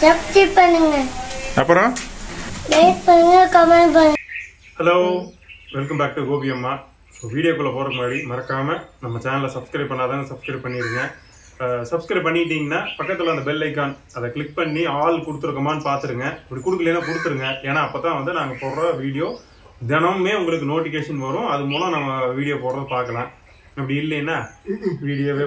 Subscribe பண்ணுங்க. அப்புறம் like பண்ணுங்க, கமெண்ட் பண்ணுங்க. Hello, welcome back to Gopi அம்மா. ஸோ வீடியோக்குள்ளே போகிறதுக்கு முன்னாடி மறக்காமல் நம்ம சேனலை சப்ஸ்கிரைப் பண்ணாதாங்க சப்ஸ்கிரைப் பண்ணிடுங்க. சப்ஸ்கிரைப் பண்ணிட்டீங்கன்னா பக்கத்தில் அந்த பெல் ஐக்கான் அதை கிளிக் பண்ணி ஆல் கொடுத்துருக்கோமான்னு பார்த்துருங்க. இப்படி கொடுக்கலன்னா கொடுத்துருங்க. ஏன்னா அப்போ தான் வந்து நாங்கள் போடுற வீடியோ தினமுமே உங்களுக்கு நோட்டிஃபிகேஷன் வரும். அது மூலம் நம்ம வீடியோ போடுறத பார்க்கலாம். அப்படி இல்லைன்னா வீடியோவே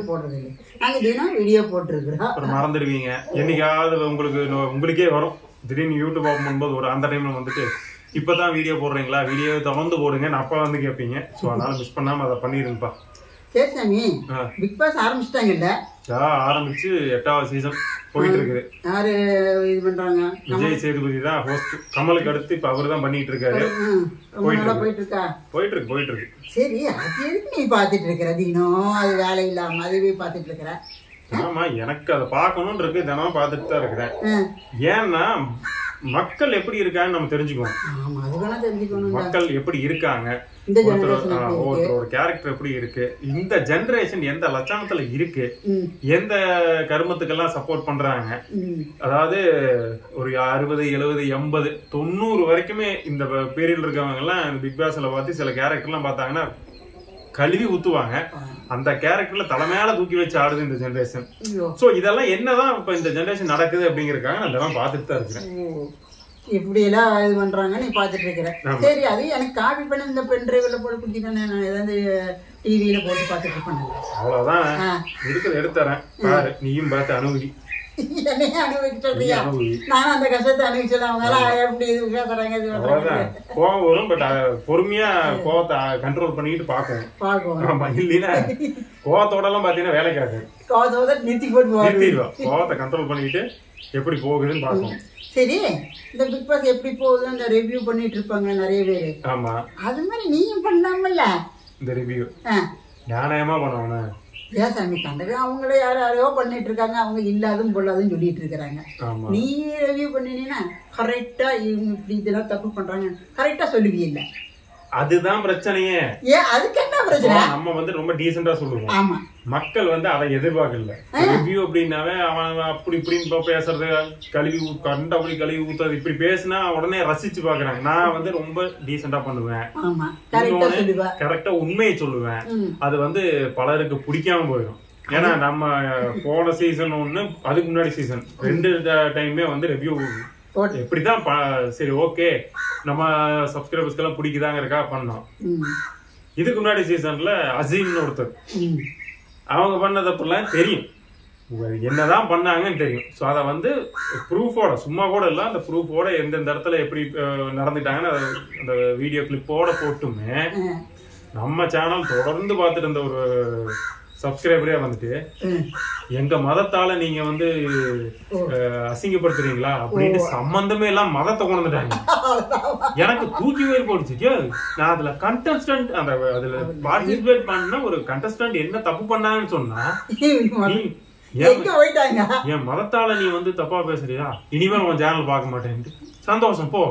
போடுறது நாங்கள் தினம் வீடியோ போட்டுருக்குறோம். அப்புறம் மறந்துடுவீங்க. என்னைக்காவது உங்களுக்கே வரும். திடீர்னு யூடியூப் ஓப்பன் பண்ணும்போது ஒரு அந்த டைமில் வந்துட்டு இப்போதான் வீடியோ போடுறீங்களா, வீடியோ தொடர்ந்து போடுங்க அப்பா வந்து கேட்பீங்க. ஸோ அதனால மிஸ் பண்ணாமல் அதை பண்ணிடுங்கப்பா. சரி சாமி, பிக் பாஸ் ஆரம்பிச்சிட்டாங்கல்ல? ஆரம்பிச்சு 8வது சீசன் போயிட்டு இருக்குது. யாரு இது பண்றாங்க? விஜய் சேதுபதி தான் ஹோஸ்ட். கமலுக்கு அடுத்து இப்ப அவரு தான் பண்ணிட்டு இருக்காரு. போயிட்டு இருக்கா? போயிட்டு இருக்கு. சரி, அது எதுக்கு நீ பாத்துட்டு இருக்கிற தினம்? அது வேலை இல்லாம அதுவே பாத்துட்டு இருக்கிற? ஆமா, எனக்கு அதை பார்க்கணும்னு இருக்கு. தினம் பார்த்துட்டு தான் இருக்கிறேன். ஏன்னா மக்கள் எப்படி இருக்கான்னு நம்ம தெரிஞ்சுக்குவோம். மக்கள் எப்படி இருக்காங்க, ஒரு கேரக்டர் எப்படி இருக்கு, இந்த ஜெனரேஷன் எந்த லட்சணத்துல இருக்கு, எந்த கருமத்துக்கெல்லாம் சப்போர்ட் பண்றாங்க. அதாவது ஒரு 60, 70, 80, 90 வரைக்குமே இந்த பீரியட்ல இருக்கவங்க எல்லாம் பிக் பாஸ்ல பார்த்து சில கேரக்டர் எல்லாம் பார்த்தாங்கன்னா கழுவி ஊத்துவாங்க. அந்த கேரக்டர்ல தலைமையால தூக்கி வச்சு ஆடுது இந்த ஜெனரேஷன். சோ இதெல்லாம் என்னதான் இப்ப இந்த ஜெனரேஷன் நடக்குது அப்படிங்கறதுக்காக நான் இதெல்லாம் பார்த்துட்டு தான் இருக்கிறேன். இப்படி எல்லாம் இது பண்றாங்க, நீ பாத்துட்டு இருக்கிற. சரி, அது எனக்கு காப்பி பண்ணி இந்த பென் டிரைவ்ல போட்டு குடிச்சிட்டானே, நான் ஏதாவது டிவியில போட்டு பாத்துட்டு இருப்பேன். அவ்வளவுதான் இருக்குது, எடுத்துறேன் பாரு, நீயும் பார்த்து அனுபவி. என்னையே அனுபவிக்க சொல்றியா? நான் அந்த கஷ்டத்தை அனுபவிச்சல. அவங்க எப்படி இது பேசுறாங்க? கோவம் வரும், பட் பொறுமையா கோவத்தை கண்ட்ரோல் பண்ணிட்டு பாக்கணும். இல்லைன்னா கோவத்தோட எல்லாம் பாத்தீங்கன்னா வேலைக்காது. கோவத்தோட நிறுத்திடுவோம். கோவத்தை கண்ட்ரோல் பண்ணிட்டு எப்படி போகுதுன்னு பாக்கணும். சரி, இந்த பிக் பாஸ் எப்படி போகுது அந்த ரிவ்யூ பண்ணிட்டு இருப்பாங்க நிறைய பேரு. ஆமா, அது மாதிரி நீயும் பண்ணலாமல்ல இந்த ரிவ்யூ? ஞானமா பண்ணுவானே சாமி, கண்டது அவங்கள யாரோ பண்ணிட்டு இருக்காங்க. அவங்க இல்லாதும் பொல்லாதும் சொல்லிட்டு இருக்கிறாங்க. நீ ரிவ்யூ பண்ணினா கரெக்டா இவங்க இப்படி இதெல்லாம் தப்பு பண்றாங்க கரெக்டா சொல்லுவீ இல்ல? அதுதான் பிரச்சனையே. ஏன் அதுக்கு என்ன பிரச்சனை? நம்ம வந்து ரொம்ப டீசெண்டா சொல்லுவோம். ஆமா, மக்கள் வந்து அதை எதிர்பார்க்கல. ரிவ்யூ அப்படின்னாவே அவன் அப்படி இப்படின்னு பேசுறது, கண்டபடி கழுவி ஊத்துறது, இப்படி பேசினா உடனே ரசிச்சு பாக்குறாங்க. நான் வந்து ரொம்ப டீசெண்டா பண்ணுவேன், கரெக்டா உண்மையை சொல்லுவேன். அது வந்து பலருக்கு பிடிக்காம போயிடும். ஏன்னா நம்ம போன சீசன் ஒண்ணு, அதுக்கு முன்னாடி சீசன் 2 டைமே வந்து ரிவ்யூ எப்படிதான் சரி ஓகே நம்ம சப்ஸ்கிரைபர்ஸ்க்கு எல்லாம் பிடிக்குதாங்கிறக்கா பண்ணோம். இதுக்கு முன்னாடி சீசன்ல அசீம்னு ஒருத்தர், அவங்க பண்ணதப்பெல்லாம் தெரியும், என்னதான் பண்ணாங்கன்னு தெரியும். ஸோ அதை வந்து ப்ரூஃபோட, சும்மா கூட இல்லை, அந்த ப்ரூஃபோட எந்தெந்த இடத்துல எப்படி நடந்துட்டாங்கன்னு அந்த வீடியோ கிளிப்போட போட்டுமே நம்ம சேனல் தொடர்ந்து பார்த்துட்டு இருந்த ஒரு சப்ஸ்கிரைபரே வந்துட்டு எங்க மதத்தால நீங்க வந்து அசிங்கப்படுத்துறீங்களா அப்படின்னு சம்பந்தமே எல்லாம் மதத்தை கொண்டு வந்துட்டாங்க. எனக்கு தூக்கி வேறு போடுச்சு. நான் அதுல கண்டஸ்டன்ட், அந்த அதுல பார்ட்டிசிபேட் பண்ண ஒரு கண்டஸ்டன்ட் என்ன தப்பு பண்ணாங்கன்னு சொன்னா, என் மதத்தால நீ வந்து தப்பா பேசுறியா, இனிமேல் உன் சேனல் பார்க்க மாட்டேன்ட்டு. சந்தோஷம் போ,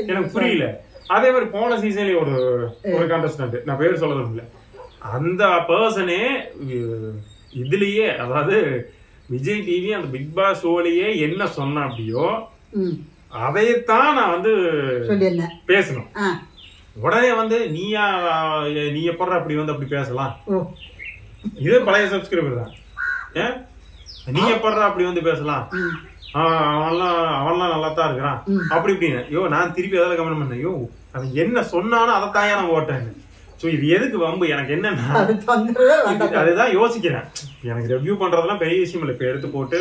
எனக்கு புரியல. அதே மாதிரி போன சீசன்லயே ஒரு கண்டஸ்டன்ட், நான் பேர் சொல்றது இல்லை, அந்த பர்சனே இதுலயே, அதாவது விஜய் டிவி அந்த பிக் பாஸ் ஷோலயே என்ன சொன்ன அப்படியோ அதைத்தான் நான் வந்து பேசணும். உடனே வந்து நீ எப்பற அப்படி வந்து அப்படி பேசலாம், இது பழைய சப்ஸ்கிரைபர் தான். ஏன் நீ எப்பற அப்படி வந்து பேசலாம், அவன்லாம் நல்லா தான் இருக்கிறான் அப்படி இப்படின்னு. நான் திருப்பி அதாவது கமெண்ட் பண்ணேன், அவன் என்ன சொன்னானோ அதைத்தாயா நான் ஓட்டேன். இது எதுக்கு வம்பு? எனக்கு என்னன்னா அதுதான் யோசிக்கிறேன். எனக்கு ரிவ்யூ பண்றதெல்லாம் பெரிய விஷயம் இல்லை. இப்ப எடுத்து போட்டு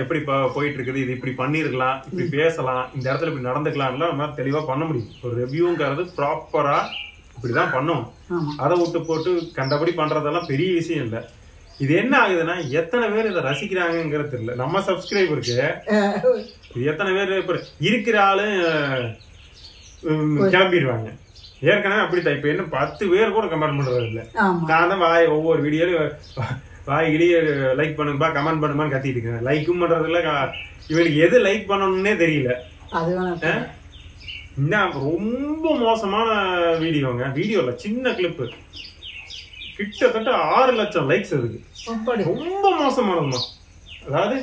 எப்படி போயிட்டு இருக்குது, இது இப்படி பண்ணிருக்கலாம், இப்படி பேசலாம், இந்த இடத்துல இப்படி நடந்துக்கலாம்லாம் நம்ம தெளிவா பண்ண முடியும். ஒரு ரிவ்யூங்கிறது ப்ராப்பரா இப்படிதான் பண்ணணும். அதை விட்டு போட்டு கண்டபடி பண்றதெல்லாம் பெரிய விஷயம் இல்லை. இது என்ன ஆகுதுன்னா, எத்தனை பேர் இதை ரசிக்கிறாங்கிறது தெரியல. நம்ம சப்ஸ்கிரைபருக்கு எத்தனை பேர் இப்ப இருக்கிற ஆளு கிளம்பிடுவாங்க. ஏற்கனவே அப்படித்தான். இப்ப என்ன 10 பேர் கூட கமெண்ட் பண்றது இல்ல. நான் தான் ஒவ்வொரு வீடியோல வாயிலேயே லைக் பண்ணுப்பா, கமெண்ட் பண்ணுமான்னு கத்திட்டு இருக்கேன். லைக்கும் பண்றது இல்ல. இவனுக்கு எது லைக் பண்ணணும்னே தெரியல. ரொம்ப மோசமான வீடியோங்க. வீடியோல சின்ன கிளிப்பு கிட்டத்தட்ட 6 லட்சம் லைக்ஸ் இருக்கு. ரொம்ப மோசமானதுமா. அதாவது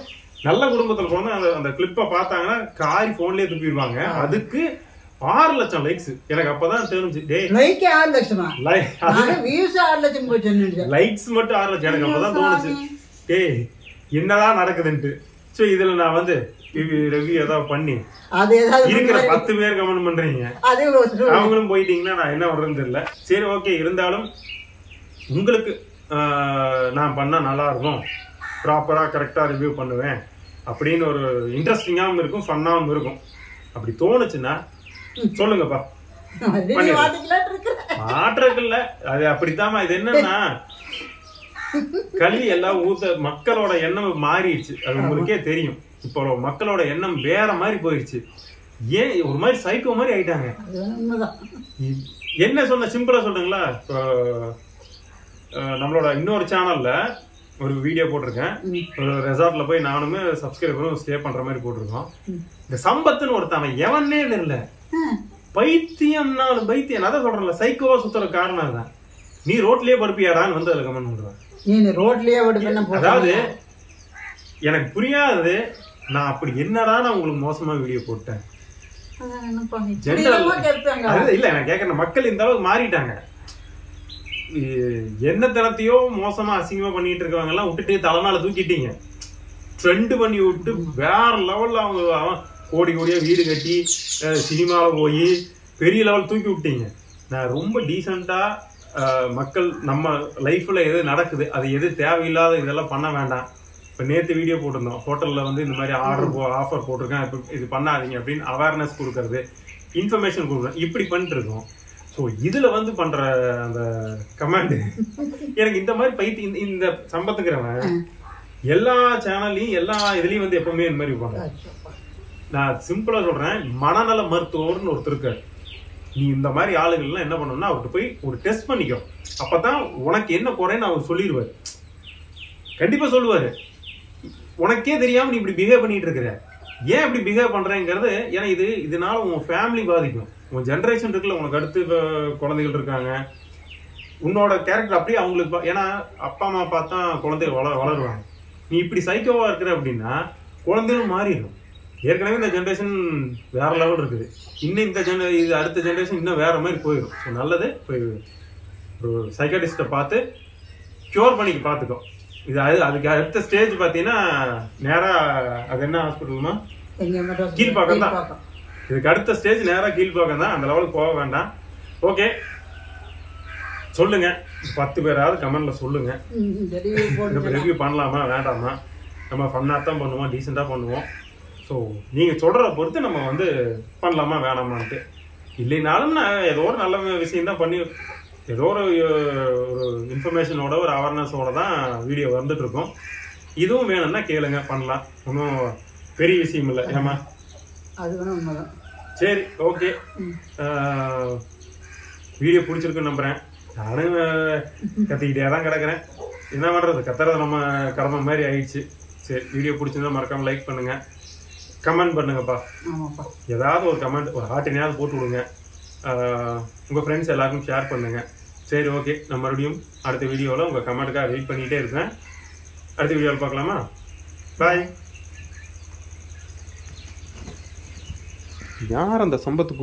நல்ல குடும்பத்துல போனா அந்த கிளிப்பை பார்த்தாங்கன்னா காரி போன்லயே துப்பிடுவாங்க. அதுக்கு 6 லட்சம் லைக்ஸ். எனக்கு அப்பதான் தெரிஞ்சு லைக் 6 லட்சமா வியூஸ் 6 லட்சம் போச்சு. லைக்ஸ் மட்டும் 6 லட்சம். எனக்கு அப்பதான் தோணுச்சு என்னதான் நடக்குதுன்ட்டு. சோ இதுல நான் வந்து ரிவ்யூ ஏதாவது பண்ணி இருக்கிற 10 பேர் கமெண்ட் பண்றீங்க, அவங்களும் போயிட்டீங்கன்னா நான் என்ன பண்றேன்னு தெரியல. சரி ஓகே, இருந்தாலும் உங்களுக்கு நான் பண்ணா நல்லா இருக்கும், ப்ராப்பரா கரெக்டா ரிவ்யூ பண்ணுவேன் அப்படின்னு ஒரு இன்ட்ரெஸ்டிங்காவும் இருக்கும், ஃபன்னாவும் இருக்கும். அப்படி தோணுச்சுன்னா சொல்லுங்கப்பா. மாற்றக்குல்ல அது அப்படித்தாமா. இது என்னன்னா கல்வி எல்லாம் மக்களோட எண்ணம் மாறிடுச்சு. அது உங்களுக்கே தெரியும். இப்போ மக்களோட எண்ணம் வேற மாதிரி போயிடுச்சு. ஏன் ஒரு மாதிரி சைக்கோ மாதிரி ஆயிட்டாங்க. என்ன சொன்ன சிம்பிளா சொல்றீங்களா? இப்போ நம்மளோட இன்னொரு சேனல்ல ஒரு வீடியோ போட்டிருக்கேன். ஒரு ரெசார்ட்ல போய் நானுமே சப்ஸ்கிரைபரும் ஸ்டே பண்ற மாதிரி போட்டிருக்கோம். இந்த சம்பத்துன்னு ஒருத்தன் எவனே இல்ல, பைத்தியம்னாலும் பைத்தியம். அதான் சொல்றேன்ல, சைக்கோவா சுத்துற காரணம் தான். நீ ரோட்லயே படுப்பியாடான்னு வந்து அதுல கமெண்ட் பண்றான். அதாவது எனக்கு புரியாது. நான் அப்படி என்னடா நான் உங்களுக்கு மோசமா வீடியோ போட்டேன் இல்ல. நான் கேக்குறேன், மக்கள் இந்த அளவுக்கு மாறிட்டாங்க. என்ன தரத்தையோ மோசமா அசிங்கமா பண்ணிட்டு இருக்கவங்க எல்லாம் விட்டுட்டு தலைமையில தூக்கிட்டீங்க. ட்ரெண்ட் பண்ணி விட்டு வேற லெவல்ல அவங்க கோடி கோடியா வீடு கட்டி சினிமாவில போய் பெரிய லெவல் தூக்கி விட்டீங்க. நான் ரொம்ப டீசெண்டா மக்கள் நம்ம லைஃப்ல எது நடக்குது, அது எது தேவையில்லாத இதெல்லாம் பண்ண வேண்டாம். இப்ப நேத்து வீடியோ போட்டிருந்தோம், ஹோட்டல்ல வந்து இந்த மாதிரி ஆஃபர் போட்டிருக்கேன், இது பண்ணாதீங்க அப்படின்னு அவேர்னஸ் கொடுக்கறது, இன்ஃபர்மேஷன் கொடுக்குறோம், இப்படி பண்ணிட்டு இருக்கோம். ஸோ இதுல வந்து பண்ற அந்த கமெண்ட் எனக்கு இந்த மாதிரி பைத்தி இந்த சம்பத்துக்கிறவன் எல்லா சேனல்லையும் எல்லா இதுலயும் வந்து எப்பவுமே இந்த மாதிரி இருப்பாங்க. நான் சிம்பிளா சொல்றேன், மனநல மருத்துவர்னு ஒருத்தர் இருக்காரு. நீ இந்த மாதிரி ஆளுகள் எல்லாம் என்ன பண்ணணும்னா அவர்கிட்ட போய் ஒரு டெஸ்ட் பண்ணிக்கோ. அப்பதான் உனக்கு என்ன குறைன்னு அவர் சொல்லிடுவாரு. கண்டிப்பா சொல்லுவாரு. உனக்கே தெரியாம நீ இப்படி பிஹேவ் பண்ணிட்டு இருக்கிற, ஏன் இப்படி பிஹேவ் பண்றேங்கிறது. ஏன்னா இதனால உன் ஃபேமிலி பாதிக்கும், உன் ஜென்ரேஷன் இருக்குல்ல, உனக்கு அடுத்து குழந்தைகள் இருக்காங்க, உன்னோட கேரக்டர் அப்படியே அவங்களுக்கு. ஏன்னா அப்பா அம்மா பார்த்தா குழந்தைகள் வளருவாங்க. நீ இப்படி சைக்கோவா இருக்கிற அப்படின்னா குழந்தைகளும் மாறிடும். ஏற்கனவே இந்த ஜென்ரேஷன் வேற லெவல் இருக்குது, இன்னும் இது அடுத்த ஜென்ரேஷன் இன்னும் வேற மாதிரி போயிடும். ஸோ நல்லது, போய் ஒரு சைக்காட்டிஸ்ட்டை பார்த்து க்யூர் பண்ணிக்க பார்த்துக்கோ. இது அதுக்கு அடுத்த ஸ்டேஜ் பார்த்தீங்கன்னா நேராக அது என்ன ஹாஸ்பிட்டலுமா, கீழ்பாக்கம் தான். இதுக்கு அடுத்த ஸ்டேஜ் நேராக கீழ்பாக்கம் தான். அந்த லெவலுக்கு போக வேண்டாம். ஓகே, சொல்லுங்க, 10 பேராவது கமெண்ட்ல சொல்லுங்க, ரிவ்யூ பண்ணலாமா வேண்டாமா, நம்ம ஃபன்னாக தான் பண்ணுவோம், டீசெண்டாக பண்ணுவோம். ஸோ நீங்கள் சொல்கிறத பொறுத்து நம்ம வந்து பண்ணலாமா வேணாமான்ட்டு. இல்லைனாலும் நான் ஏதோ ஒரு நல்ல விஷயம் தான் பண்ணி, ஏதோ ஒரு இன்ஃபர்மேஷனோட ஒரு அவேர்னஸோட தான் வீடியோ வந்துட்டு இருக்கோம். இதுவும் வேணும்னா கேளுங்க, பண்ணலாம், ஒன்றும் பெரிய விஷயம் இல்லை. ஏமா சரி ஓகே, வீடியோ பிடிச்சிருக்குன்னு நம்புகிறேன். நானும் கத்திக்கிட்டே தான் கிடக்குறேன், என்ன பண்ணுறது, கத்துறது நம்ம கடமை மாதிரி ஆயிடுச்சு. சரி, வீடியோ பிடிச்சிருந்தா மறக்காமல் லைக் பண்ணுங்கள், கமெண்ட் பண்ணுங்கப்பா. ஏதாவது ஒரு கமெண்ட், ஒரு ஹார்ட்டினையாவது போட்டு விடுங்க, உங்கள் ஃப்ரெண்ட்ஸ் எல்லாருக்கும் ஷேர் பண்ணுங்க. சரி ஓகே, நான் மறுபடியும் அடுத்த வீடியோவில் உங்கள் கமெண்ட்டுக்காக வெயிட் பண்ணிகிட்டே இருக்கேன். அடுத்த வீடியோவில் பார்க்கலாமா? பாய். யார் அந்த சம்பத்து